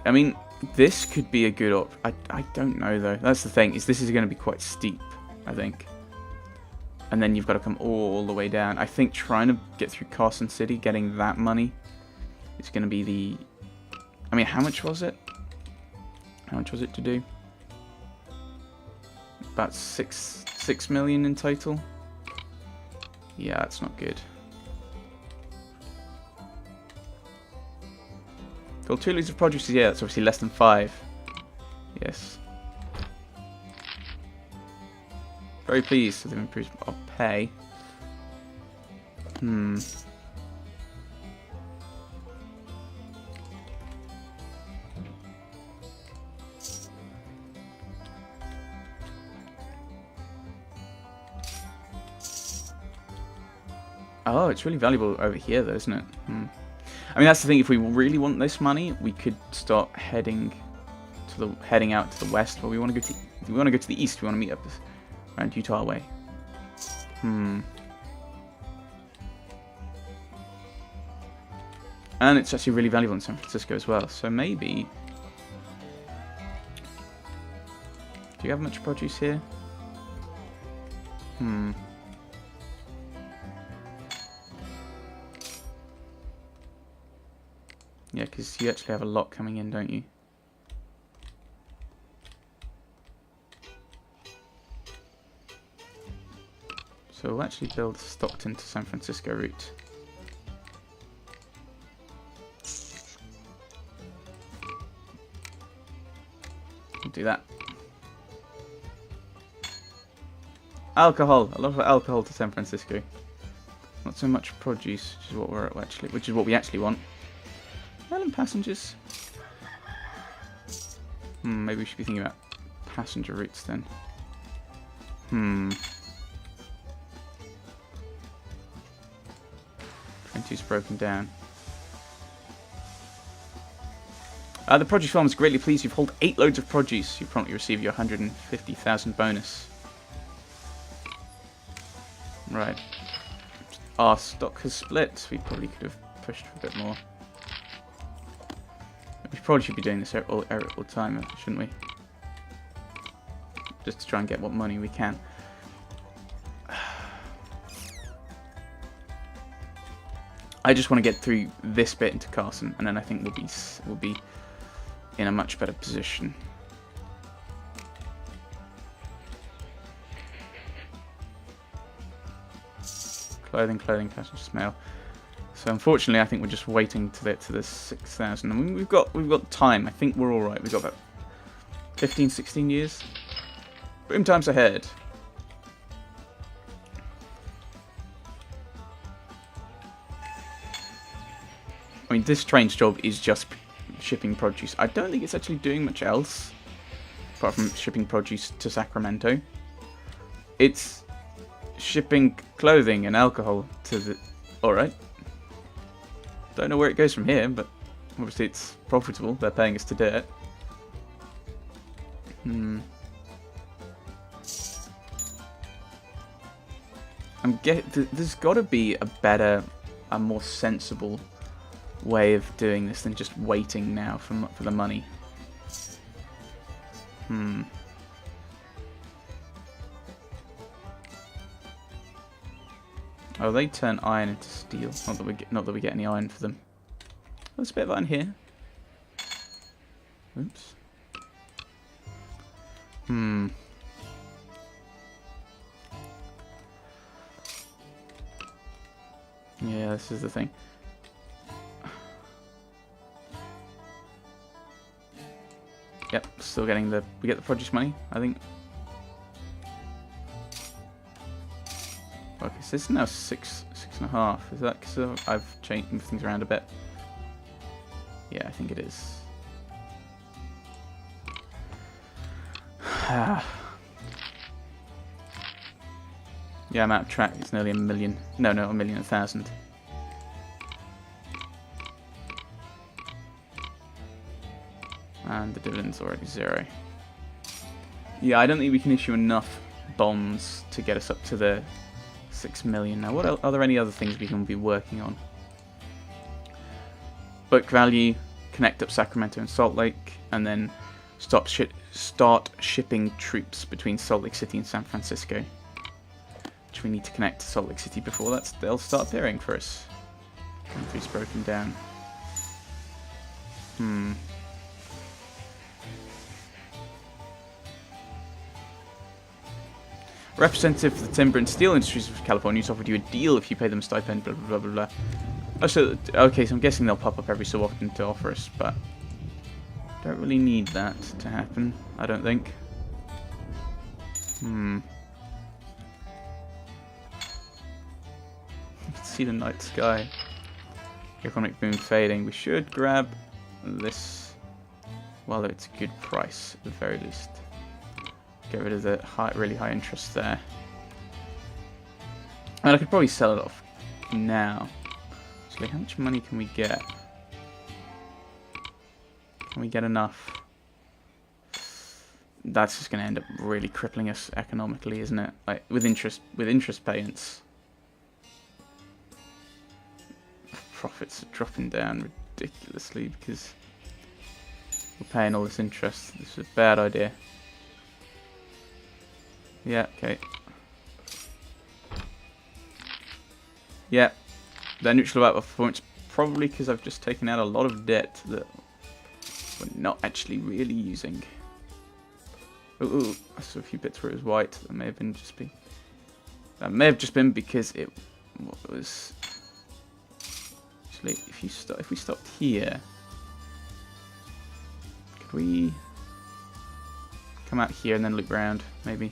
I mean, this could be a good I don't know, though. That's the thing, is this is going to be quite steep, I think. And then you've got to come all the way down. I think trying to get through Carson City, getting that money, is going to be the... I mean, how much was it? How much was it to do? About 6 million in total. Yeah, that's not good. Well, 2 liters of produce, yeah, that's obviously less than 5. Yes. Very pleased with the improvement of pay. Oh, it's really valuable over here, though, isn't it? I mean, that's the thing. If we really want this money, we could start heading out to the west. But we want to go to the east. We want to meet up around Utah way. And it's actually really valuable in San Francisco as well. So maybe. Do you have much produce here? Yeah, because you actually have a lot coming in, don't you? So we'll actually build Stockton to San Francisco route. We'll do that. Alcohol, a lot of alcohol to San Francisco. Not so much produce, which is what we actually want. Island passengers. Maybe we should be thinking about passenger routes then. 22's broken down. The produce farm is greatly pleased. You've hauled 8 loads of produce. You promptly receive your 150,000 bonus. Right. Our stock has split. We probably could have pushed for a bit more. We probably should be doing this all the time, shouldn't we? Just to try and get what money we can. I just want to get through this bit into Carson, and then I think we'll be in a much better position. Clothing, passengers, mail. So unfortunately, I think we're just waiting to get to the 6,000. I mean, we've got time. I think we're all right. We've got about 15, 16 years. Boom times ahead. I mean, this train's job is just shipping produce. I don't think it's actually doing much else apart from shipping produce to Sacramento. It's shipping clothing and alcohol to the... Alright. Don't know where it goes from here, but obviously it's profitable. They're paying us to do it. There's got to be a better, a more sensible way of doing this than just waiting now for the money. Oh, they turn iron into steel. Not that we get any iron for them. Oh, there's a bit of iron here. Oops. Yeah, this is the thing. Yep, still getting we get the produce money, I think. Okay, so this is now 6.5. Is that because I've changed things around a bit? Yeah, I think it is. Yeah, I'm out of track. It's nearly 1 million. No, not 1 million, 1,000. And the dividend's already 0. Yeah, I don't think we can issue enough bonds to get us up to the 6 million. Now, are there any other things we can be working on? Book value, connect up Sacramento and Salt Lake, and then start shipping troops between Salt Lake City and San Francisco. Which we need to connect to Salt Lake City before they'll start appearing for us. Country's broken down. Representative for the timber and steel industries of California has offered you a deal if you pay them a stipend, blah blah blah blah blah. Oh, so, okay, so I'm guessing they'll pop up every so often to offer us, but don't really need that to happen, I don't think. See the night sky. Economic boom fading. We should grab this while it's a good price, at the very least. Get rid of the really high interest there. And I could probably sell it off now. Actually, how much money can we get? Can we get enough? That's just going to end up really crippling us economically, isn't it? Like with interest payments. Profits are dropping down ridiculously because we're paying all this interest. This is a bad idea. Yeah, okay. Yeah, they're neutral about performance, probably because I've just taken out a lot of debt that we're not actually really using. Ooh, I saw a few bits where it was white. That may have just been because it was. Actually, if we stopped here, could we come out here and then loop round? Maybe.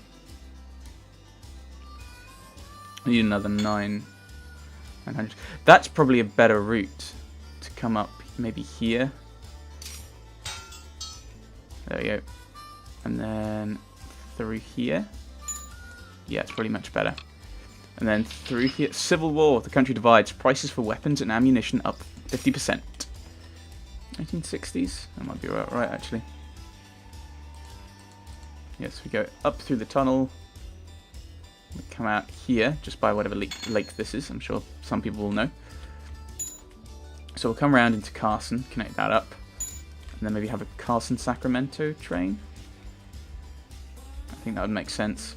I need another 900. That's probably a better route to come up. Maybe here. There we go. And then through here. Yeah, it's probably much better. And then through here. Civil War. The country divides. Prices for weapons and ammunition up 50%. 1960s? That might be right, actually. Yes, we go up through the tunnel. We come out here, just by whatever lake this is. I'm sure some people will know. So we'll come around into Carson, connect that up. And then maybe have a Carson-Sacramento train. I think that would make sense.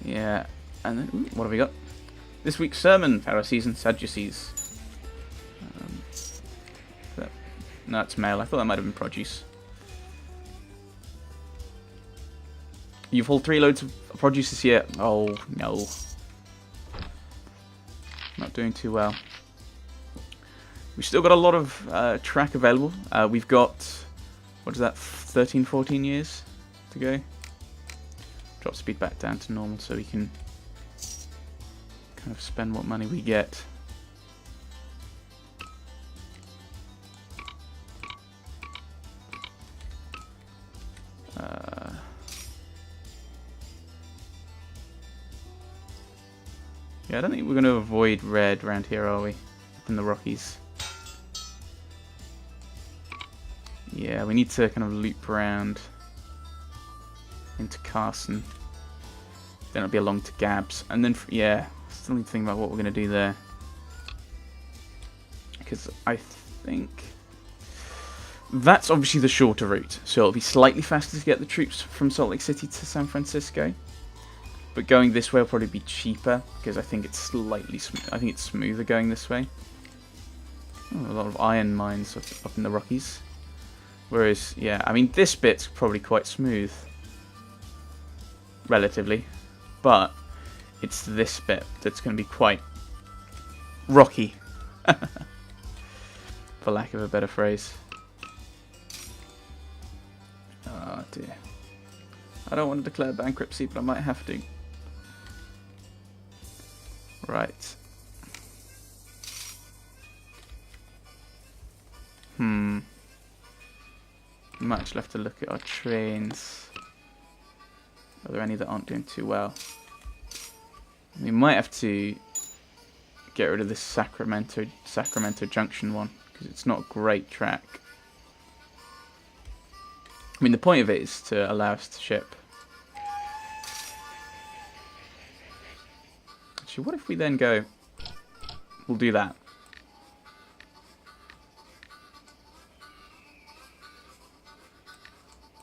Yeah, and then, ooh, what have we got? This week's sermon, Pharisees and Sadducees. No, it's mail. I thought that might have been produce. You've hauled 3 loads of produce this year. Oh, no. Not doing too well. We've still got a lot of track available. We've got, what is that, 13, 14 years to go. Drop speed back down to normal so we can kind of spend what money we get. Yeah, I don't think we're going to avoid red around here, are we? Up in the Rockies. Yeah, we need to kind of loop around into Carson. Then it'll be along to Gabs. And then, yeah, still need to think about what we're going to do there. Because I think that's obviously the shorter route. So it'll be slightly faster to get the troops from Salt Lake City to San Francisco. But going this way will probably be cheaper because I think it's smoother going this way. Oh, a lot of iron mines up in the Rockies. Whereas, yeah, I mean this bit's probably quite smooth, relatively, but it's this bit that's going to be quite rocky, for lack of a better phrase. Oh dear. I don't want to declare bankruptcy, but I might have to. Right. We might actually have to look at our trains. Are there any that aren't doing too well? We might have to get rid of this Sacramento Junction one because it's not a great track. I mean, the point of it is to allow us to ship. Actually, what if we then go... We'll do that.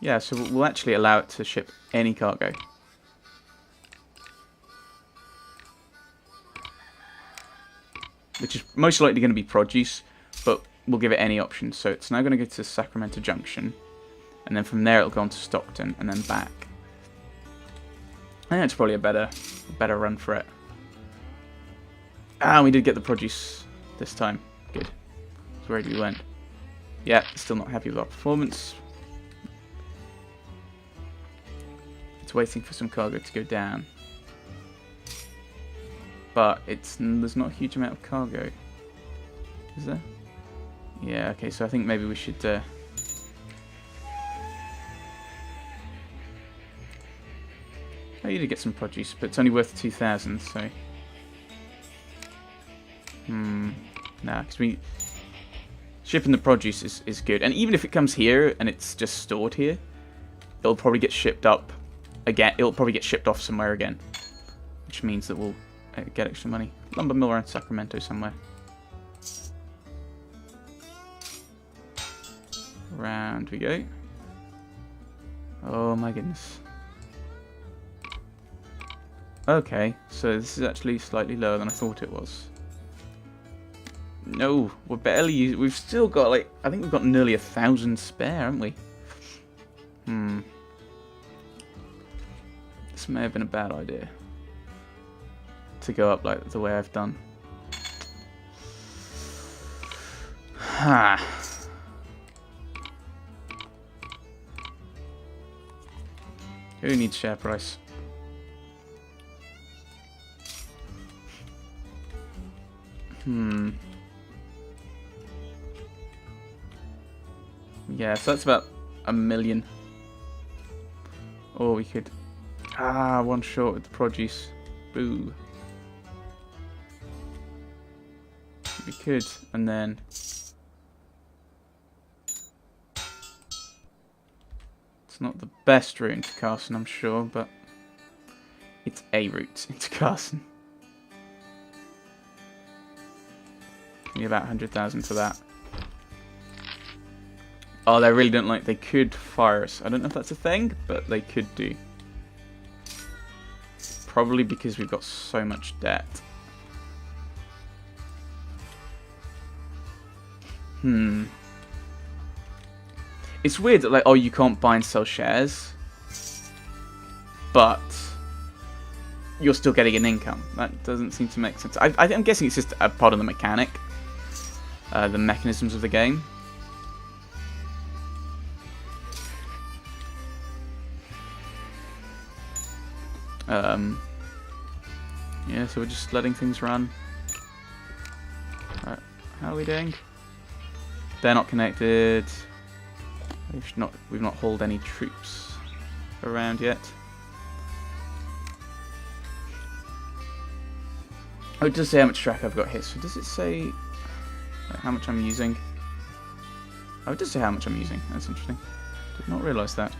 Yeah, so we'll actually allow it to ship any cargo. Which is most likely going to be produce, but we'll give it any option. So it's now going to go to Sacramento Junction, and then from there it'll go on to Stockton, and then back. I think it's probably a better run for it. Ah, we did get the produce this time. Good. So where did we went? Yeah, still not happy with our performance. It's waiting for some cargo to go down. But there's not a huge amount of cargo. Is there? Yeah, okay, so I think maybe we should... Oh, you did get some produce, but it's only worth 2,000, so... Nah, because shipping the produce is good. And even if it comes here and it's just stored here, it'll probably get shipped up again. It'll probably get shipped off somewhere again. Which means that we'll get extra money. Lumber mill around Sacramento somewhere. Round we go. Oh my goodness. Okay, so this is actually slightly lower than I thought it was. No, we're barely using... We've still got, like... I think we've got nearly 1,000 spare, haven't we? This may have been a bad idea. To go up, like, the way I've done. Ha. Who needs share price? Yeah, so that's about 1 million. Or we could... Ah, one short with the produce. Boo. We could, and then... It's not the best route into Carson, I'm sure, but... It's a route into Carson. Need about 100,000 for that. Oh, they really don't like... They could fire us. I don't know if that's a thing, but they could do. Probably because we've got so much debt. It's weird that, like, oh, you can't buy and sell shares, but you're still getting an income. That doesn't seem to make sense. I'm guessing it's just a part of the mechanic, the mechanisms of the game. Yeah, so we're just letting things run. Alright, how are we doing? They're not connected. We've not hauled any troops around yet. Oh, it does say how much track I've got here. So does it say how much I'm using? Oh, it does say how much I'm using. That's interesting. Did not realise that.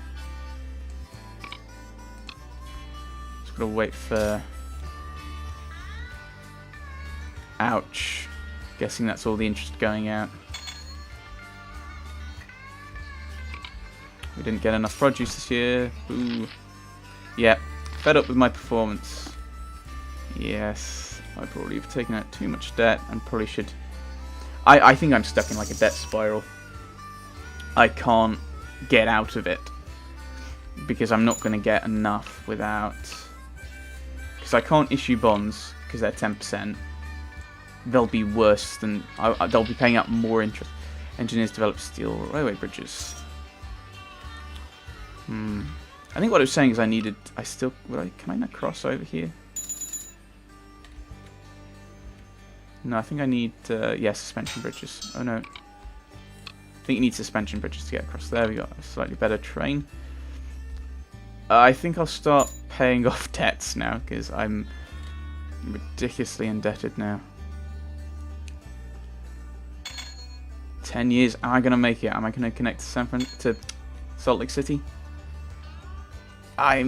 Just gotta wait for... Ouch. Guessing that's all the interest going out. We didn't get enough produce this year. Boo. Yeah, fed up with my performance. Yes, I probably have taken out too much debt and probably should... I think I'm stuck in like a debt spiral. I can't get out of it because I'm not going to get enough without... Because I can't issue bonds because they're 10%. They'll be worse than... they'll be paying out more interest. Engineers develop steel railway bridges. I think what I was saying is I needed... Can I not cross over here? No, I think I need... yeah, suspension bridges. Oh no. I think you need suspension bridges to get across there. We got a slightly better train. I think I'll start paying off debts now because I'm ridiculously indebted now. 10 years. Am I going to make it? Am I going to connect to Salt Lake City? I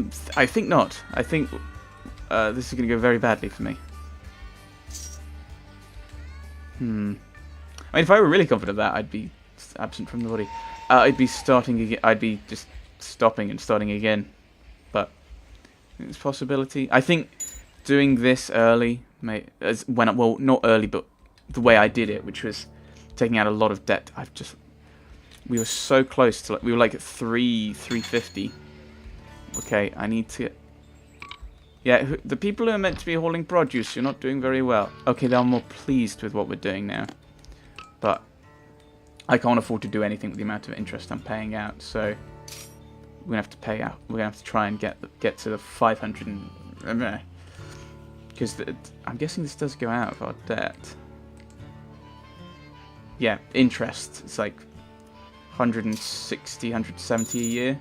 think not. I think this is going to go very badly for me. I mean, if I were really confident of that, I'd be absent from the body. I'd be starting again. I'd be just stopping and starting again. But it's a possibility. I think doing this early, well, not early, but the way I did it, which was taking out a lot of debt. We were so close to, we were like at 350. Okay, I need to. Yeah, the people who are meant to be hauling produce, you're not doing very well. Okay, they're more pleased with what we're doing now. But I can't afford to do anything with the amount of interest I'm paying out, so we're gonna have to pay out. We're gonna have to try and get to the 500, because I'm guessing this does go out of our debt. Yeah, interest. It's like 160, 170 a year.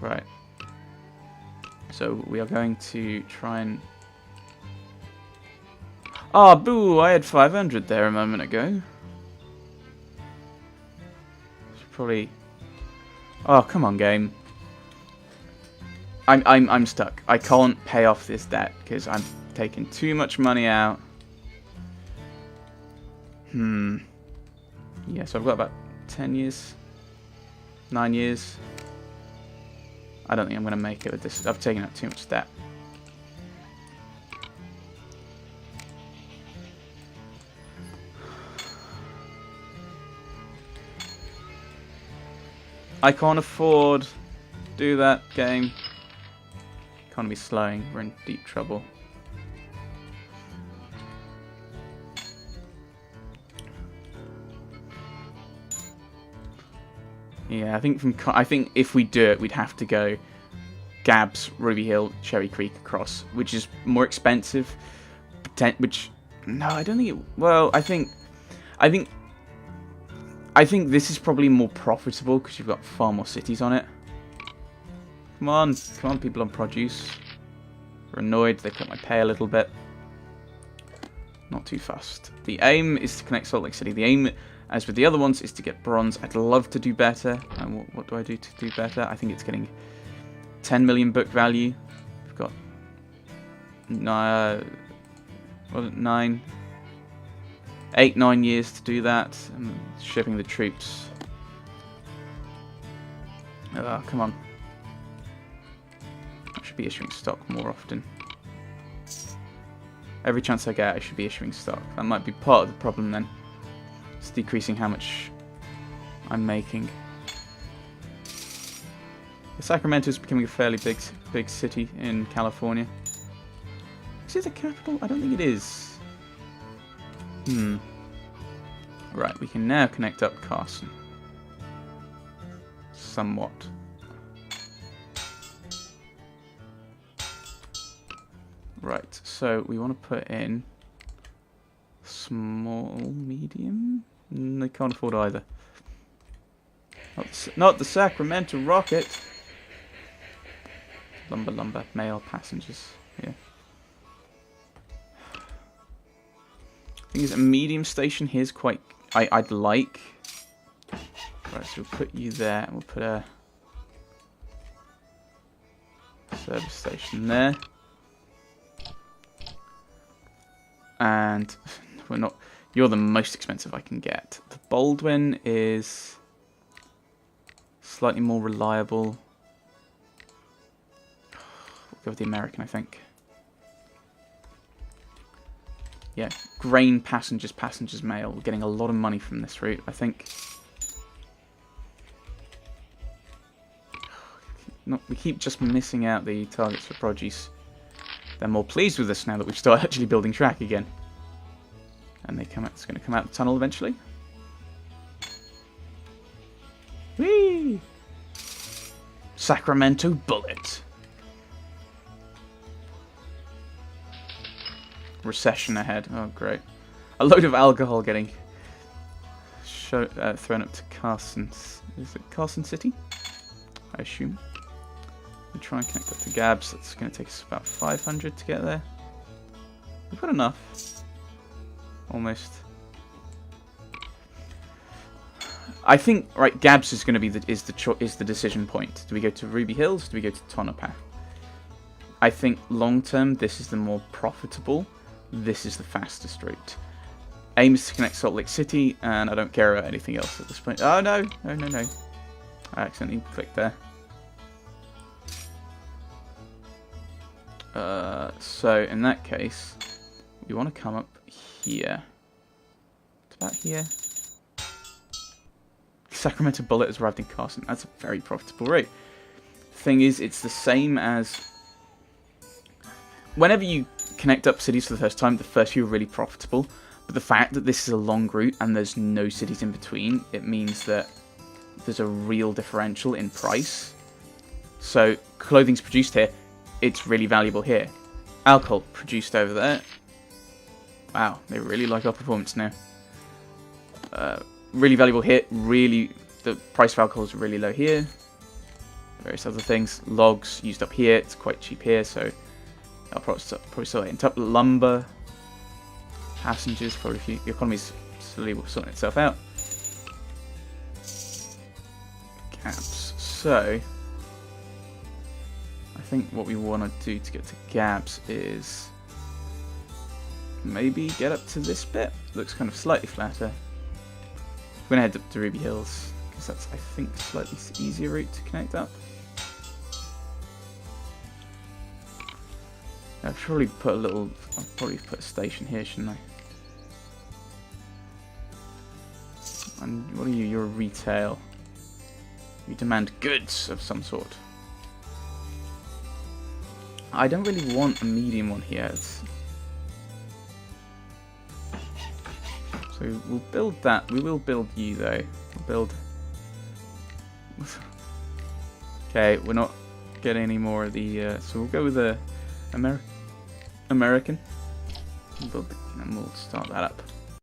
Right. So we are going to try and... Ah, boo! I had 500 there a moment ago. Should probably... Oh, come on, game. I'm stuck. I can't pay off this debt because I'm taking too much money out. Yeah, so I've got about 10 years. 9 years. I don't think I'm going to make it with this. I've taken out too much debt. I can't afford to do that, game. Economy's slowing. We're in deep trouble. Yeah, I think if we do it, we'd have to go Gabs, Ruby Hill, Cherry Creek across, which is more expensive. Which no, I don't think it. Well, I think this is probably more profitable because you've got far more cities on it. Come on, people on produce. We're annoyed they cut my pay a little bit. Not too fast. The aim is to connect Salt Lake City. The aim, as with the other ones, is to get bronze. I'd love to do better. And what do I do to do better? I think it's getting 10 million book value. We've got 9 years to do that. And shipping the troops. Oh, come on. I should be issuing stock more often. Every chance I get, I should be issuing stock. That might be part of the problem then. It's decreasing how much I'm making. Sacramento is becoming a fairly big city in California. Is it the capital? I don't think it is. Right, we can now connect up Carson. Somewhat. Right, so we want to put in small, medium. They can't afford either. Not the Sacramento Rocket. Lumber, mail, passengers. Yeah. Thing is, a medium station here's quite. I'd like. Right, so we'll put you there, and we'll put a service station there. And we're not. You're the most expensive I can get. The Baldwin is slightly more reliable. We'll go with the American, I think. Yeah, grain, passengers, mail. We're getting a lot of money from this route, I think. No, we keep just missing out the targets for produce. They're more pleased with us now that we've started actually building track again. And it's going to come out the tunnel eventually. Whee! Sacramento Bullet. Recession ahead. Oh, great. A load of alcohol getting thrown up to Carson. Is it Carson City? I assume. We'll try and connect up to Gabs. That's going to take us about 500 to get there. We've got enough. Almost. I think right. Gabs is going to be the decision point. Do we go to Ruby Hills? Do we go to Tonopah? I think long term this is the more profitable, this is the fastest route. Aim is to connect Salt Lake City, and I don't care about anything else at this point. Oh, no. No, no, no. I accidentally clicked there. So, in that case, we want to come up here. It's about here. Sacramento Bullet has arrived in Carson. That's a very profitable route. Thing is, it's the same as... Whenever you connect up cities for the first time, the first few are really profitable. But the fact that this is a long route and there's no cities in between, it means that there's a real differential in price. So, clothing's produced here, it's really valuable here. Alcohol produced over there. Wow, they really like our performance now. Really valuable here. Really, the price of alcohol is really low here. Various other things. Logs used up here. It's quite cheap here, so I'll probably sell it in top. Lumber, passengers. Probably the economy's slowly sorting itself out. Gaps. So I think what we want to do to get to Gabs is maybe get up to this bit. Looks kind of slightly flatter. We're going to head up to Ruby Hills, because that's, I think, a slightly easier route to connect up. I'll probably put a station here, shouldn't I? And what are you? You're a retail. You demand goods of some sort. I don't really want a medium one here. So we'll build that. We will build you though. We'll build. Okay, we're not getting any more of the. So we'll go with the American. We'll build and we'll start that up.